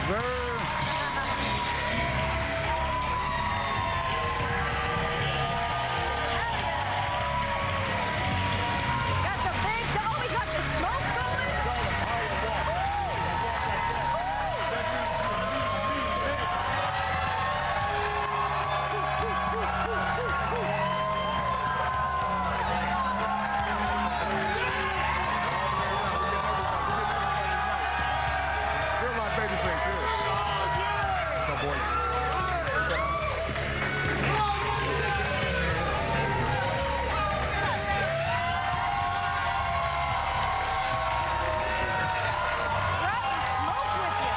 sir. Got the big, oh, we got the smoke going. Real life babyface here. What's up, boys? What's up? Brought the smoke with you.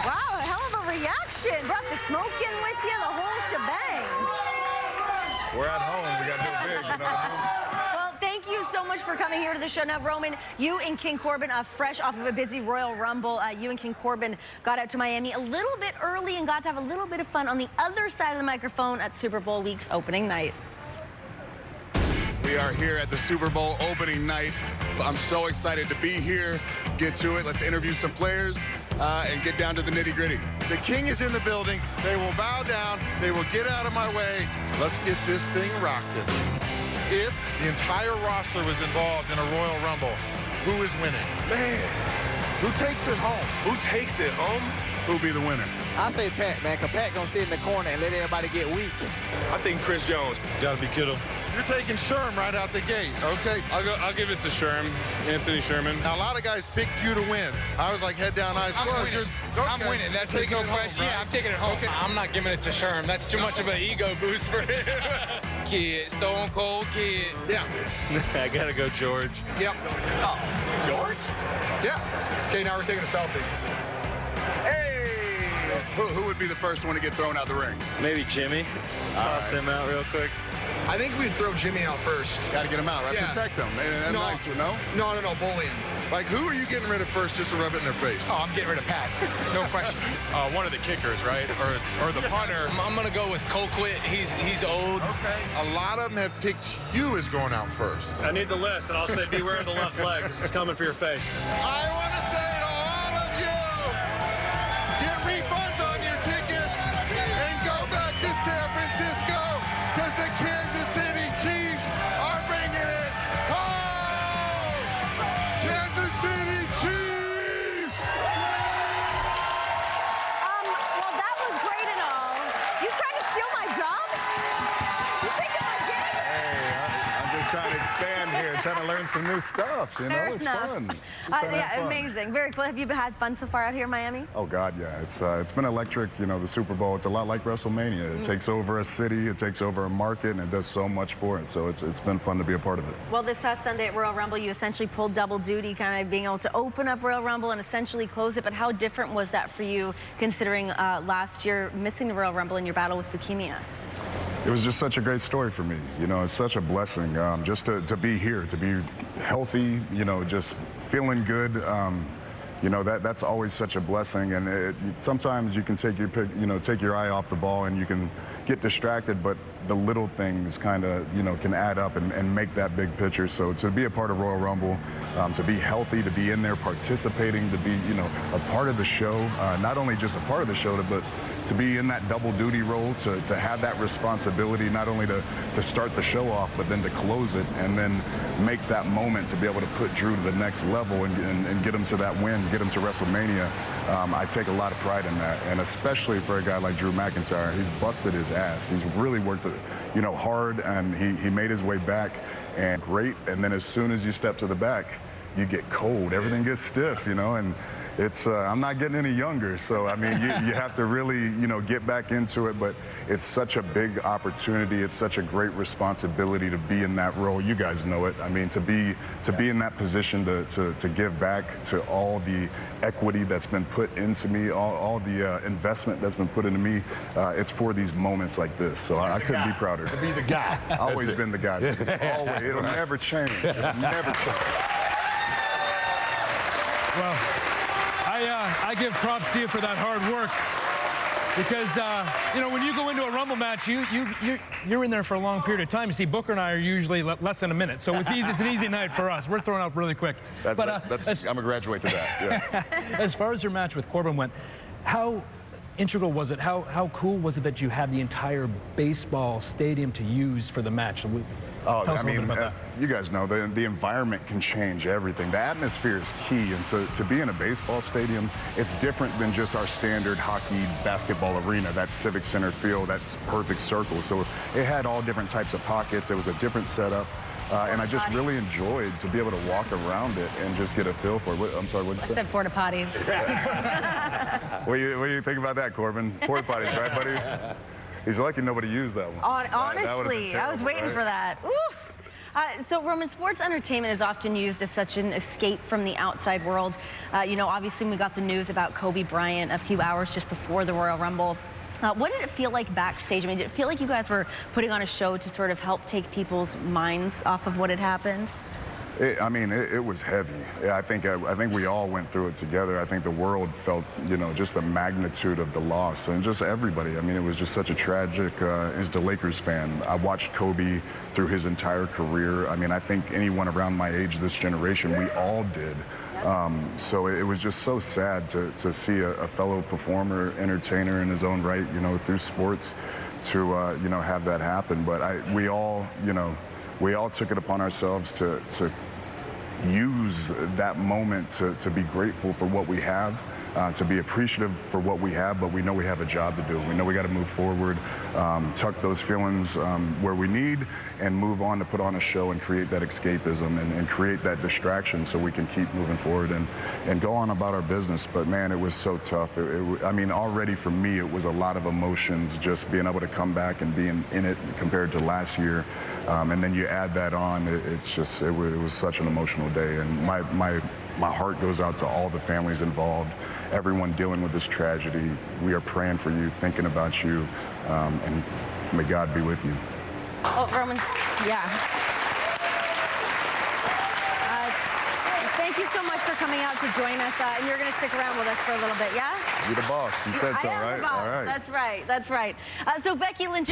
Wow, a hell of a reaction. Brought the smoke in with you, the whole shebang. We're at home. We got to do it big, you know what I mean? Well, thank you so much for coming here to the show. Now, Roman, you and King Corbin, fresh off of a busy Royal Rumble, you and King Corbin got out to Miami a little bit early and got to have a little bit of fun on the other side of the microphone at Super Bowl week's opening night. We are here at the Super Bowl opening night. I'm so excited to be here. Get to it. Let's interview some players and get down to the nitty-gritty. The king is in the building. They will bow down. They will get out of my way. Let's get this thing rocking. If the entire roster was involved in a Royal Rumble, who is winning? Man, Who takes it home? who takes it home? Who'll be the winner? I say Pat, man, because Pat gonna sit in the corner and let everybody get weak. I think Chris Jones. Gotta be Kittle. You're taking Sherm right out the gate, okay? I'll give it to Sherm, Anthony Sherman. Now, a lot of guys picked you to win. I was like, head down, eyes closed. I'm winning. That's You're taking no it home, question. right? Yeah, I'm taking it home. Okay. I'm not giving it to Sherm. That's too much of an ego boost for him. Kid, Stone Cold Kid. Yeah. I gotta go, George. Yep. Oh, George? Yeah. Okay, now we're taking a selfie. Hey! Who would be the first one to get thrown out the ring? Maybe Jimmy. Toss him out real quick. I think we'd throw Jimmy out first. Got to get him out, right? Yeah. Protect him. And No. nice one, no? No, bullying. Like, who are you getting rid of first just to rub it in their face? Oh, I'm getting rid of Pat. No question. One of the kickers, right? Or the punter. I'm going to go with Colquitt. He's old. Okay. A lot of them have picked you as going out first. I need the list, and I'll say beware of the left leg. It's coming for your face. I want to say to all of you, get refunds on your tickets and go back to San Francisco because the Kansas City Chiefs are bringing it home. Kansas City Chiefs. Well, that was great and all. You trying to steal my job? You taking my gig? I'm just trying to expand here, trying to learn some new stuff, you know? Fair It's enough. fun. Just Yeah, have fun. amazing. Very cool. Have you had fun so far out here in Miami? Oh, God, yeah. It's been electric. You know, the Super Bowl, it's a lot like WrestleMania. It takes over a city, it takes over a market, and it does so much for it. So it's been fun to be a part of it. Well, this past Sunday at Royal Rumble, you essentially pulled double duty, kind of being able to open up Royal Rumble and essentially close it. But how different was that for you, considering last year missing the Royal Rumble in your battle with leukemia? It was just such a great story for me. You know, it's such a blessing just to be here, to be healthy, you know, just feeling good. You know, that's always such a blessing. And sometimes you can take your eye off the ball and you can get distracted, but the little things kind of, you know, can add up and make that big picture. So to be a part of Royal Rumble, to be healthy, to be in there participating, to be, you know, a part of the show, not only just a part of the show, but to be in that double duty role, to have that responsibility, not only to start the show off, but then to close it and then make that moment to be able to put Drew to the next level and get him to that win, get him to WrestleMania. I take a lot of pride in that, and especially for a guy like Drew McIntyre, he's busted his ass. He's really worked, you know, hard, and he made his way back, and great. And then as soon as you step to the back, you get cold. Everything gets stiff, you know, and it's I'm not getting any younger, so I mean, you have to really, you know, get back into it. But it's such a big opportunity. It's such a great responsibility to be in that role. You guys know it. I mean, to be in that position to give back to all the equity that's been put into me, all the investment that's been put into me. It's for these moments like this. So I couldn't be prouder. To be the guy. Always been the guy. Always. It'll never change. It'll never change. Well, I give props to you for that hard work. Because, you know, when you go into a Rumble match, you're in there for a long period of time. You see, Booker and I are usually less than a minute, so it's easy. It's an easy night for us. We're throwing up really quick. I'm gonna graduate to that. Yeah. As far as your match with Corbin went, how integral was it? How cool was it that you had the entire baseball stadium to use for the match? Oh, Tell us I a little mean, bit about you guys know the environment can change everything. The atmosphere is key, and so to be in a baseball stadium, it's different than just our standard hockey, basketball arena. That's Civic Center field, that's perfect circle. So it had all different types of pockets. It was a different setup. And I just really enjoyed to be able to walk around it and just get a feel for it. I'm sorry, what did you say? I said porta potties. What do you think about that, Corbin? Porta potties, right, buddy? He's lucky nobody used that one. Honestly, I was waiting for that. So, Roman, sports entertainment is often used as such an escape from the outside world. You know, obviously, we got the news about Kobe Bryant a few hours just before the Royal Rumble. What did it feel like backstage? I mean, did it feel like you guys were putting on a show to sort of help take people's minds off of what had happened? It was heavy. I think we all went through it together. I think the world felt, you know, just the magnitude of the loss, and just everybody. I mean, it was just such a tragic. As the Lakers fan, I watched Kobe through his entire career. I mean, I think anyone around my age, this generation, we all did. So it was just so sad to see a fellow performer, entertainer in his own right, you know, through sports, to you know, have that happen. But we all, you know, we all took it upon ourselves to use that moment to be grateful for what we have, to be appreciative for what we have, but we know we have a job to do. We know we got to move forward, tuck those feelings where we need, and move on to put on a show and create that escapism and create that distraction so we can keep moving forward and go on about our business. But man, it was so tough. I mean, already for me, it was a lot of emotions just being able to come back and being in it compared to last year. And then you add that on, it was such an emotional day. And my heart goes out to all the families involved, everyone dealing with this tragedy. We are praying for you, thinking about you, and may God be with you. Oh, Roman, yeah. Thank you so much for coming out to join us, and you're going to stick around with us for a little bit, yeah? You're the boss. You said so, I am right? the boss. All right. That's right. That's right. So Becky Lynch.